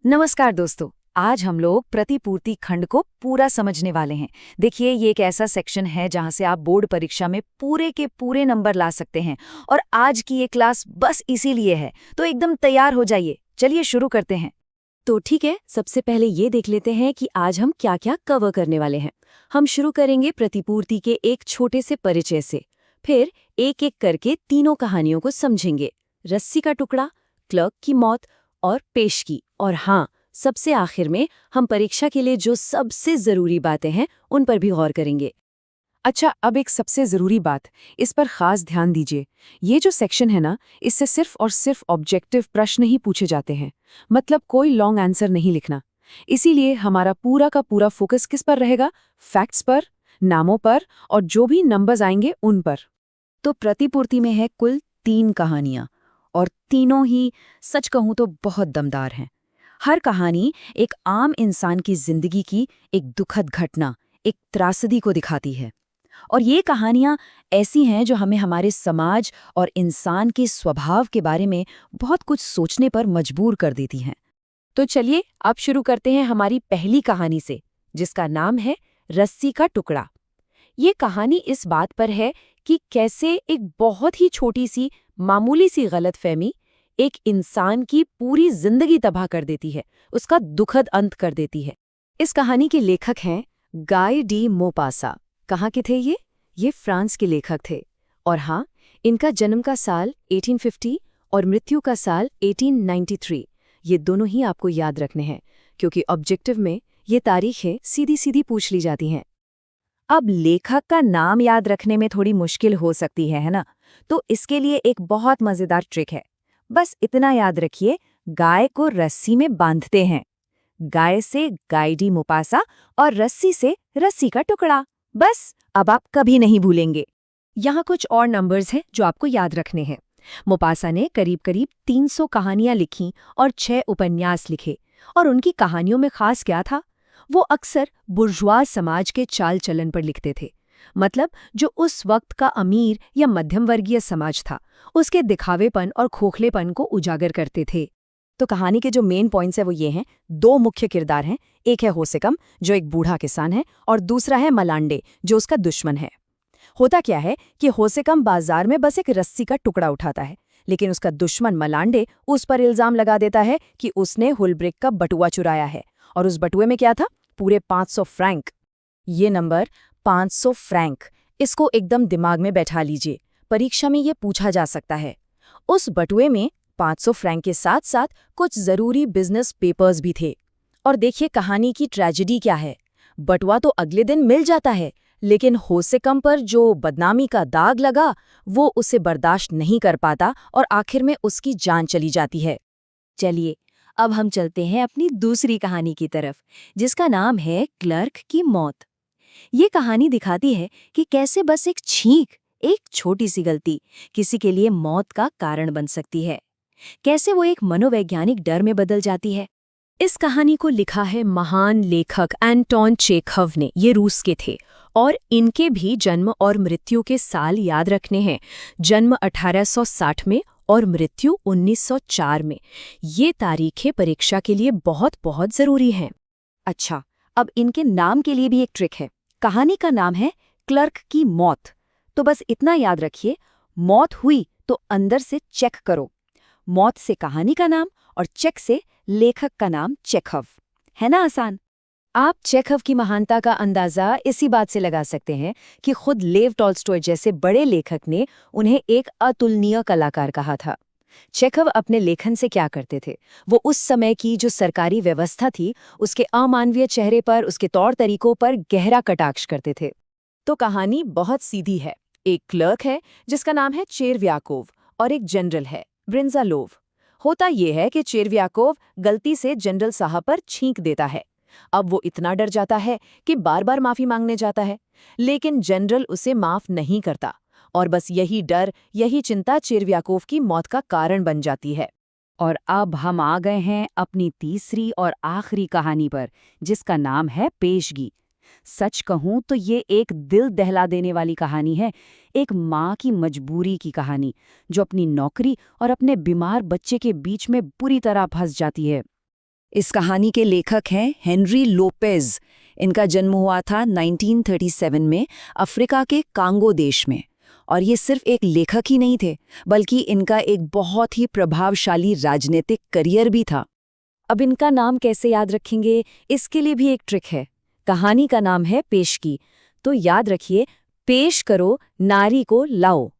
नमस्कार दोस्तों। आज हम लोग प्रतिपूर्ति खंड को पूरा समझने वाले हैं। देखिए, ये एक ऐसा सेक्शन है जहां से आप बोर्ड परीक्षा में पूरे के पूरे नंबर ला सकते हैं। और आज की ये क्लास बस इसीलिए है, तो एकदम तैयार हो जाइए। चलिए शुरू करते हैं। तो ठीक है, सबसे पहले ये देख लेते हैं कि आज हम क्या क्या कवर करने वाले हैं। हम शुरू करेंगे प्रतिपूर्ति के एक छोटे से परिचय से। फिर एक एक करके तीनों कहानियों को समझेंगे। रस्सी का टुकड़ा, क्लर्क की मौत और पेशगी। और हाँ, सबसे आखिर में हम परीक्षा के लिए जो सबसे जरूरी बातें हैं उन पर भी गौर करेंगे। अच्छा, अब एक सबसे ज़रूरी बात, इस पर ख़ास ध्यान दीजिए। ये जो सेक्शन है ना, इससे सिर्फ और सिर्फ ऑब्जेक्टिव प्रश्न ही पूछे जाते हैं। मतलब कोई लॉन्ग आंसर नहीं लिखना। इसीलिए हमारा पूरा का पूरा फोकस किस पर रहेगा? फैक्ट्स पर, नामों पर और जो भी नंबर्स आएंगे उन पर। तो प्रतिपूर्ति में है कुल 3 कहानियां और तीनों ही सच कहूं तो बहुत दमदार हैं। हर कहानी एक आम इंसान की जिंदगी की एक दुखद घटना, एक त्रासदी को दिखाती है। और ये कहानियां ऐसी हैं जो हमें हमारे समाज और इंसान के स्वभाव के बारे में बहुत कुछ सोचने पर मजबूर कर देती हैं। तो चलिए अब शुरू करते हैं हमारी पहली कहानी से, जिसका नाम है रस्सी का टुकड़ा। ये कहानी इस बात पर है कि कैसे एक बहुत ही छोटी सी मामूली सी गलतफहमी एक इंसान की पूरी जिंदगी तबाह कर देती है, उसका दुखद अंत कर देती है। इस कहानी के लेखक हैं गाय डी मोपासा। कहाँ के थे ये फ्रांस के लेखक थे। और हाँ, इनका जन्म का साल 1850 और मृत्यु का साल 1893। ये दोनों ही आपको याद रखने हैं, क्योंकि ऑब्जेक्टिव में ये तारीखें सीधी सीधी पूछ ली जाती हैं। अब लेखक का नाम याद रखने में थोड़ी मुश्किल हो सकती है ना? तो इसके लिए एक बहुत मजेदार ट्रिक है। बस इतना याद रखिए, गाय को रस्सी में बांधते हैं। गाय से गाय डी मोपासा और रस्सी से रस्सी का टुकड़ा। बस अब आप कभी नहीं भूलेंगे। यहाँ कुछ और नंबर्स हैं जो आपको याद रखने हैं। मोपासा ने करीब करीब 300 कहानियां लिखीं और 6 उपन्यास लिखे। और उनकी कहानियों में खास क्या था? वो अक्सर बुर्जुआ समाज के चाल चलन पर लिखते थे। मतलब जो उस वक्त का अमीर या मध्यम वर्गीय समाज था, उसके दिखावेपन और खोखलेपन को उजागर करते थे। तो कहानी के जो मेन पॉइंट्स है वो ये हैं। 2 मुख्य किरदार हैं। एक है होसेकम, जो एक बूढ़ा किसान है, और दूसरा है मलांडे, जो उसका दुश्मन है। होता क्या है कि होसेकम बाजार में बस एक रस्सी का टुकड़ा उठाता है, लेकिन उसका दुश्मन मलांडे उस पर इल्जाम लगा देता है कि उसने हुलब्रिक का बटुआ चुराया है। और उस बटुए में क्या था? पूरे 500 फ्रैंक। ये नंबर 500 फ्रैंक, इसको एकदम दिमाग में बैठा लीजिए। परीक्षा में ये पूछा जा सकता है। उस बटुए में 500 फ्रैंक के साथ साथ कुछ जरूरी बिजनेस पेपर्स भी थे। और देखिए कहानी की ट्रेजेडी क्या है। बटुआ तो अगले दिन मिल जाता है, लेकिन होसेकम पर जो बदनामी का दाग लगा वो उसे बर्दाश्त नहीं कर पाता और आखिर में उसकी जान चली जाती है। चलिए अब हम चलते हैं अपनी दूसरी कहानी की तरफ, जिसका नाम है क्लर्क की मौत। ये कहानी दिखाती है कि कैसे बस एक छींक, एक छोटी सी गलती किसी के लिए मौत का कारण बन सकती है। कैसे वो एक मनोवैज्ञानिक डर में बदल जाती है। इस कहानी को लिखा है महान लेखक एंटोन चेखव ने। ये रूस के थे और इनके भी जन्म और मृत्यु के साल याद रखने हैं। जन्म 1860 में और मृत्यु 1904 में। ये तारीखें परीक्षा के लिए बहुत बहुत जरूरी हैं। अच्छा, अब इनके नाम के लिए भी एक ट्रिक है। कहानी का नाम है क्लर्क की मौत। तो बस इतना याद रखिए, मौत हुई तो अंदर से चेक करो। मौत से कहानी का नाम और चेक से लेखक का नाम चेखव। है ना आसान? आप चेखव की महानता का अंदाजा इसी बात से लगा सकते हैं कि खुद लेव टॉल्स्टॉय जैसे बड़े लेखक ने उन्हें एक अतुलनीय कलाकार कहा था। चेखव अपने लेखन से क्या करते थे? वो उस समय की जो सरकारी व्यवस्था थी, उसके अमानवीय चेहरे पर, उसके तौर तरीकों पर गहरा कटाक्ष करते थे। तो कहानी बहुत सीधी है। एक क्लर्क है जिसका नाम है चेरव्याकोव और एक जनरल है ब्रिंजालोव। होता यह है कि चेरव्याकोव गलती से जनरल साहब पर छींक देता है। अब वो इतना डर जाता है कि बार बार माफी मांगने जाता है, लेकिन जनरल उसे माफ नहीं करता। और बस यही डर, यही चिंता चेरव्याकोव की मौत का कारण बन जाती है। और अब हम आ गए हैं अपनी तीसरी और आखिरी कहानी पर, जिसका नाम है पेशगी। सच कहूं तो ये एक दिल दहला देने वाली कहानी है। एक माँ की मजबूरी की कहानी, जो अपनी नौकरी और अपने बीमार बच्चे के बीच में बुरी तरह फंस जाती है। इस कहानी के लेखक हैं हेनरी लोपेज। इनका जन्म हुआ था 1937 में अफ्रीका के कांगो देश में। और ये सिर्फ एक लेखक ही नहीं थे, बल्कि इनका एक बहुत ही प्रभावशाली राजनीतिक करियर भी था। अब इनका नाम कैसे याद रखेंगे, इसके लिए भी एक ट्रिक है। कहानी का नाम है पेशगी, तो याद रखिए, पेश करो नारी को लाओ।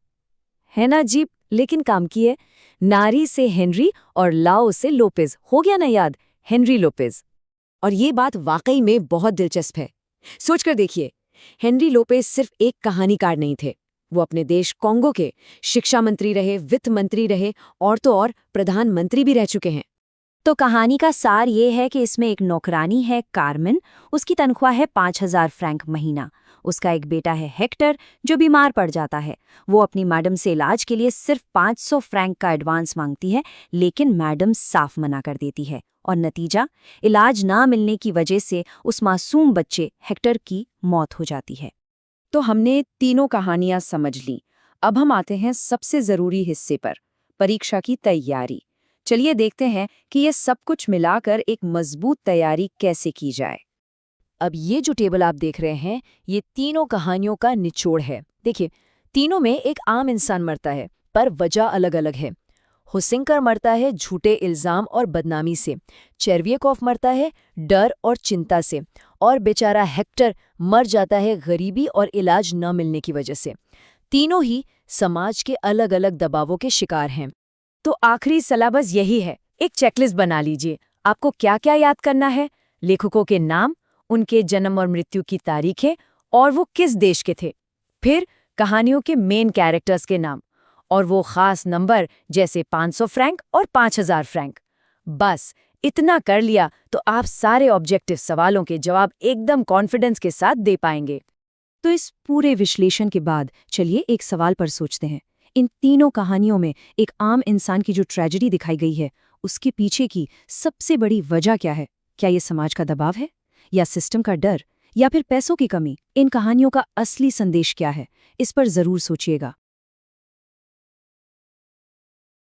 है ना अजीब, लेकिन काम की है। नारी से हेनरी और लाओ से लोपेज, हो गया ना याद, हेनरी लोपेज। और ये बात वाकई में बहुत दिलचस्प है। सोचकर देखिए, हेनरी लोपेज सिर्फ एक कहानीकार नहीं थे। वो अपने देश कॉन्गो के शिक्षा मंत्री रहे, वित्त मंत्री रहे और तो और प्रधानमंत्री भी रह चुके हैं। तो कहानी का सार ये है कि इसमें एक नौकरानी है कार्मेन, उसकी तनख्वाह है 5,000 फ्रैंक महीना। उसका एक बेटा है हेक्टर जो बीमार पड़ जाता है। वो अपनी मैडम से इलाज के लिए सिर्फ 500 फ्रैंक का एडवांस मांगती है, लेकिन मैडम साफ मना कर देती है। और नतीजा, इलाज ना मिलने की वजह से उस मासूम बच्चे हेक्टर की मौत हो जाती है। तो हमने तीनों कहानियां समझ ली। अब हम आते हैं सबसे जरूरी हिस्से पर, परीक्षा की तैयारी। चलिए देखते हैं कि ये सब कुछ मिलाकर एक मजबूत तैयारी कैसे की जाए। अब ये जो टेबल आप देख रहे हैं, ये तीनों कहानियों का निचोड़ है। देखिए, तीनों में एक आम इंसान मरता है, पर वजह अलग अलग है। होसिंकर मरता है झूठे इल्जाम और बदनामी से, चेरवियकोफ मरता है डर और चिंता से, और बेचारा हेक्टर मर जाता है गरीबी और इलाज न मिलने की वजह से। तीनों ही समाज के अलग अलग दबावों के शिकार हैं। तो आखिरी सलाह बस यही है, एक चेकलिस्ट बना लीजिए। आपको क्या क्या याद करना है? लेखकों के नाम, उनके जन्म और मृत्यु की तारीखें, और वो किस देश के थे। फिर कहानियों के मेन कैरेक्टर्स के नाम, और वो खास नंबर जैसे 500 फ्रैंक और 5,000 फ्रैंक। बस इतना कर लिया तो आप सारे ऑब्जेक्टिव सवालों के जवाब एकदम कॉन्फिडेंस के साथ दे पाएंगे। तो इस पूरे विश्लेषण के बाद चलिए एक सवाल पर सोचते हैं। इन तीनों कहानियों में एक आम इंसान की जो ट्रेजेडी दिखाई गई है, उसके पीछे की सबसे बड़ी वजह क्या है? क्या ये समाज का दबाव है, या सिस्टम का डर, या फिर पैसों की कमी? इन कहानियों का असली संदेश क्या है, इस पर जरूर सोचिएगा।